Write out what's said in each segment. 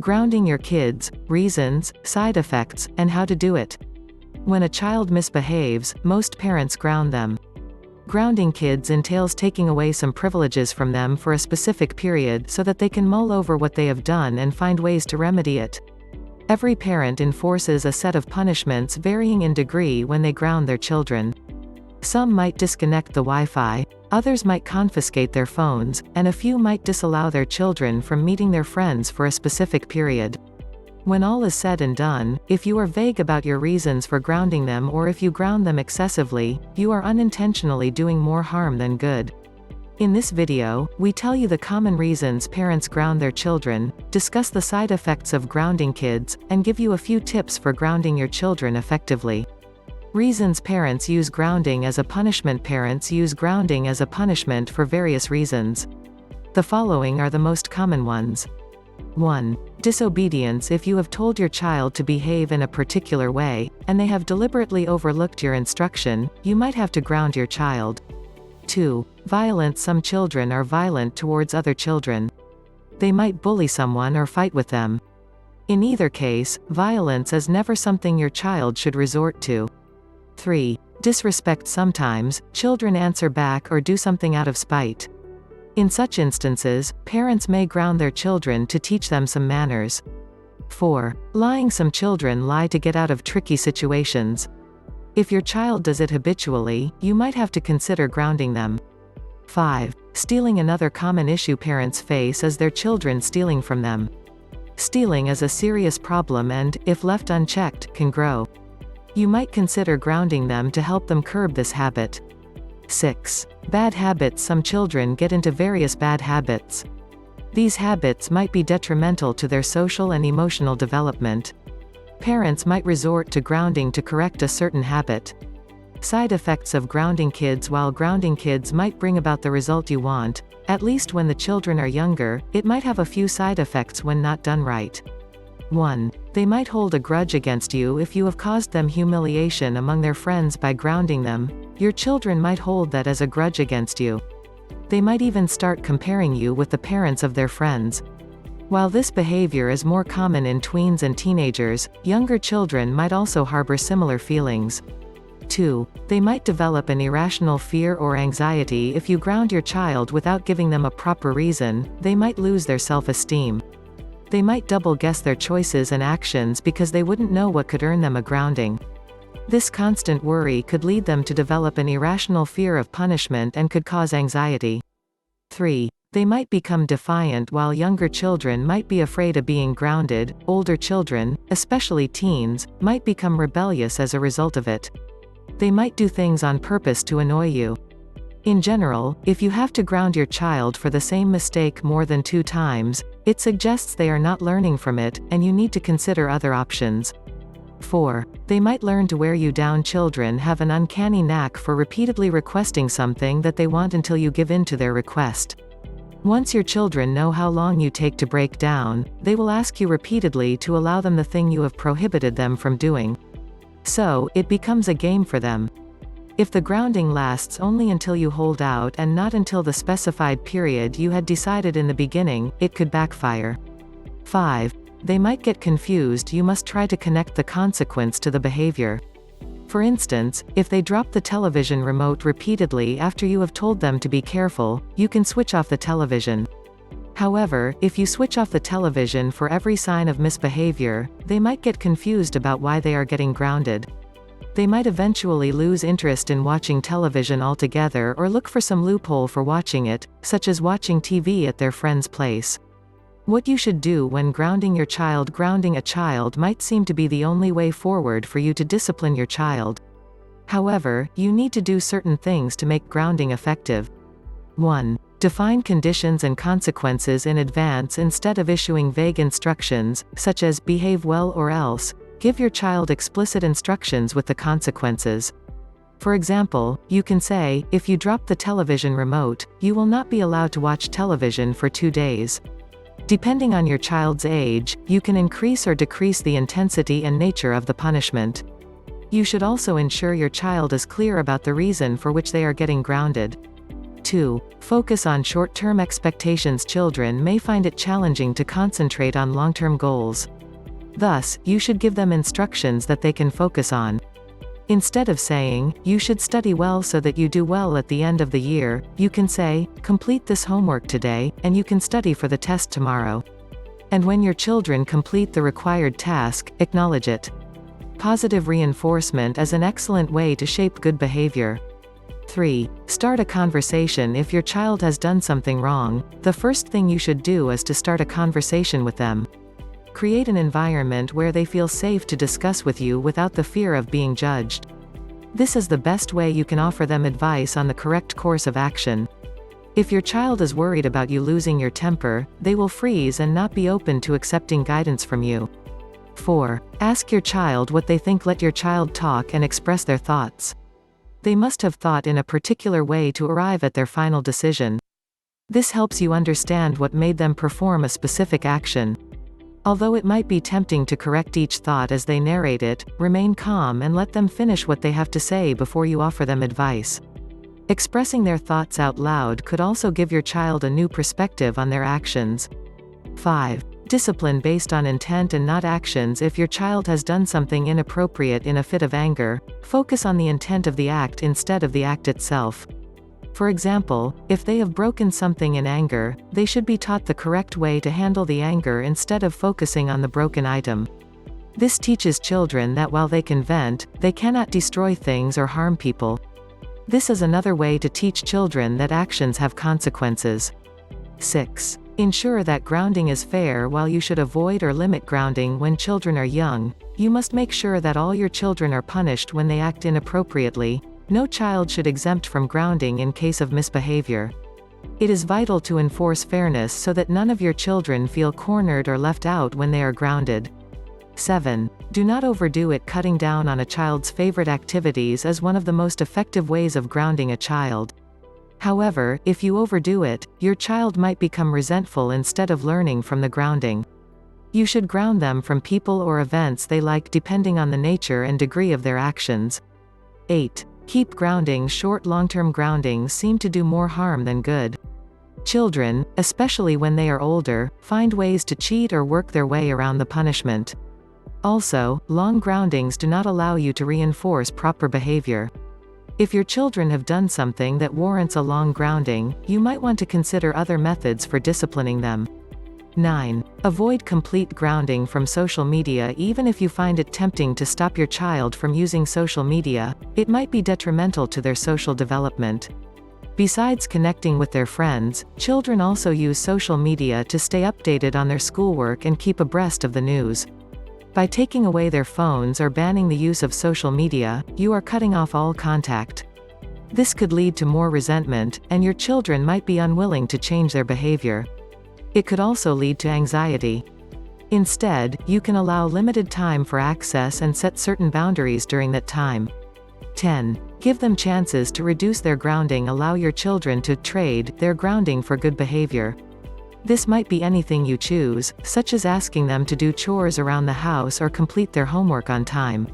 Grounding your kids, reasons, side effects, and how to do it. When a child misbehaves, most parents ground them. Grounding kids entails taking away some privileges from them for a specific period so that they can mull over what they have done and find ways to remedy it. Every parent enforces a set of punishments varying in degree when they ground their children. Some might disconnect the Wi-Fi, others might confiscate their phones, and a few might disallow their children from meeting their friends for a specific period. When all is said and done, if you are vague about your reasons for grounding them or if you ground them excessively, you are unintentionally doing more harm than good. In this video, we tell you the common reasons parents ground their children, discuss the side effects of grounding kids, and give you a few tips for grounding your children effectively. Reasons parents use grounding as a punishment. Parents use grounding as a punishment for various reasons. The following are the most common ones. 1. Disobedience. If you have told your child to behave in a particular way, and they have deliberately overlooked your instruction, you might have to ground your child. 2. Violence. Some children are violent towards other children. They might bully someone or fight with them. In either case, violence is never something your child should resort to. 3. Disrespect. Sometimes, children answer back or do something out of spite. In such instances, parents may ground their children to teach them some manners. 4. Lying. Some children lie to get out of tricky situations. If your child does it habitually, you might have to consider grounding them. 5. Stealing. Another common issue parents face is their children stealing from them. Stealing is a serious problem and, if left unchecked, can grow. You might consider grounding them to help them curb this habit. 6. Bad habits. Some children get into various bad habits. These habits might be detrimental to their social and emotional development. Parents might resort to grounding to correct a certain habit. Side effects of grounding kids. While grounding kids might bring about the result you want, at least when the children are younger, it might have a few side effects when not done right. 1. They might hold a grudge against you if you have caused them humiliation among their friends by grounding them. Your children might hold that as a grudge against you. They might even start comparing you with the parents of their friends. While this behavior is more common in tweens and teenagers, younger children might also harbor similar feelings. 2. They might develop an irrational fear or anxiety if you ground your child without giving them a proper reason. They might lose their self-esteem. They might double-guess their choices and actions because they wouldn't know what could earn them a grounding. This constant worry could lead them to develop an irrational fear of punishment and could cause anxiety. 3. They might become defiant. While younger children might be afraid of being grounded, older children, especially teens, might become rebellious as a result of it. They might do things on purpose to annoy you. In general, if you have to ground your child for the same mistake more than 2 times, it suggests they are not learning from it, and you need to consider other options. 4. They might learn to wear you down. Children have an uncanny knack for repeatedly requesting something that they want until you give in to their request. Once your children know how long you take to break down, they will ask you repeatedly to allow them the thing you have prohibited them from doing. So, it becomes a game for them. If the grounding lasts only until you hold out and not until the specified period you had decided in the beginning, it could backfire. 5. They might get confused. You must try to connect the consequence to the behavior. For instance, if they drop the television remote repeatedly after you have told them to be careful, you can switch off the television. However, if you switch off the television for every sign of misbehavior, they might get confused about why they are getting grounded. They might eventually lose interest in watching television altogether or look for some loophole for watching it, such as watching TV at their friend's place. What you should do when grounding your child. Grounding a child might seem to be the only way forward for you to discipline your child. However, you need to do certain things to make grounding effective. 1. Define conditions and consequences in advance instead of issuing vague instructions, such as behave well or else. Give your child explicit instructions with the consequences. For example, you can say, if you drop the television remote, you will not be allowed to watch television for 2 days. Depending on your child's age, you can increase or decrease the intensity and nature of the punishment. You should also ensure your child is clear about the reason for which they are getting grounded. 2. Focus on short-term expectations. Children may find it challenging to concentrate on long-term goals. Thus, you should give them instructions that they can focus on. Instead of saying, "You should study well so that you do well at the end of the year," you can say, "Complete this homework today, and you can study for the test tomorrow." And when your children complete the required task, acknowledge it. Positive reinforcement is an excellent way to shape good behavior. 3. Start a conversation. If your child has done something wrong, the first thing you should do is to start a conversation with them. Create an environment where they feel safe to discuss with you without the fear of being judged. This is the best way you can offer them advice on the correct course of action. If your child is worried about you losing your temper, they will freeze and not be open to accepting guidance from you. 4. Ask your child what they think. Let your child talk and express their thoughts. They must have thought in a particular way to arrive at their final decision. This helps you understand what made them perform a specific action. Although it might be tempting to correct each thought as they narrate it, remain calm and let them finish what they have to say before you offer them advice. Expressing their thoughts out loud could also give your child a new perspective on their actions. 5. Discipline based on intent and not actions. If your child has done something inappropriate in a fit of anger, focus on the intent of the act instead of the act itself. For example, if they have broken something in anger, they should be taught the correct way to handle the anger instead of focusing on the broken item. This teaches children that while they can vent, they cannot destroy things or harm people. This is another way to teach children that actions have consequences. 6. Ensure that grounding is fair. While you should avoid or limit grounding when children are young, you must make sure that all your children are punished when they act inappropriately. No child should exempt from grounding in case of misbehavior. It is vital to enforce fairness so that none of your children feel cornered or left out when they are grounded. 7. Do not overdo it. Cutting down on a child's favorite activities is one of the most effective ways of grounding a child. However, if you overdo it, your child might become resentful instead of learning from the grounding. You should ground them from people or events they like depending on the nature and degree of their actions. 8. Keep grounding short. Long-term groundings seem to do more harm than good. Children, especially when they are older, find ways to cheat or work their way around the punishment. Also, long groundings do not allow you to reinforce proper behavior. If your children have done something that warrants a long grounding, you might want to consider other methods for disciplining them. 9. Avoid complete grounding from social media. Even if you find it tempting to stop your child from using social media, it might be detrimental to their social development. Besides connecting with their friends, children also use social media to stay updated on their schoolwork and keep abreast of the news. By taking away their phones or banning the use of social media, you are cutting off all contact. This could lead to more resentment, and your children might be unwilling to change their behavior. It could also lead to anxiety. Instead, you can allow limited time for access and set certain boundaries during that time. 10. Give them chances to reduce their grounding. Allow your children to trade their grounding for good behavior. This might be anything you choose, such as asking them to do chores around the house or complete their homework on time.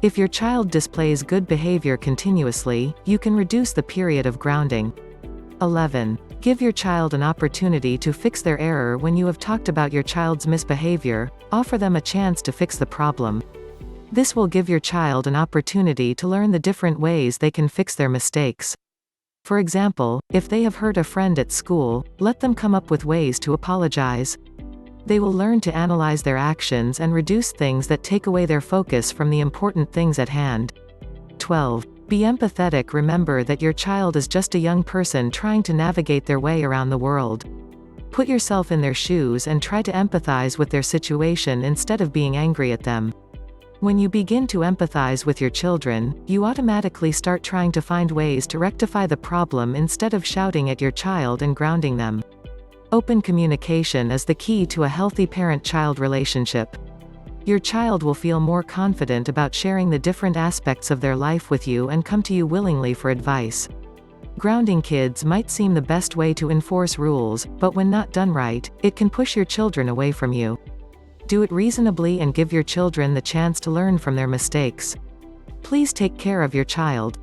If your child displays good behavior continuously, you can reduce the period of grounding. 11. Give your child an opportunity to fix their error. When you have talked about your child's misbehavior, offer them a chance to fix the problem. This will give your child an opportunity to learn the different ways they can fix their mistakes. For example, if they have hurt a friend at school, let them come up with ways to apologize. They will learn to analyze their actions and reduce things that take away their focus from the important things at hand. 12. Be empathetic. Remember that your child is just a young person trying to navigate their way around the world. Put yourself in their shoes and try to empathize with their situation instead of being angry at them. When you begin to empathize with your children, you automatically start trying to find ways to rectify the problem instead of shouting at your child and grounding them. Open communication is the key to a healthy parent-child relationship. Your child will feel more confident about sharing the different aspects of their life with you and come to you willingly for advice. Grounding kids might seem the best way to enforce rules, but when not done right, it can push your children away from you. Do it reasonably and give your children the chance to learn from their mistakes. Please take care of your child.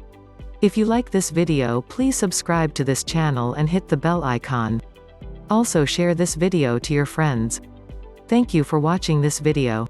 If you like this video, please subscribe to this channel and hit the bell icon. Also share this video to your friends. Thank you for watching this video.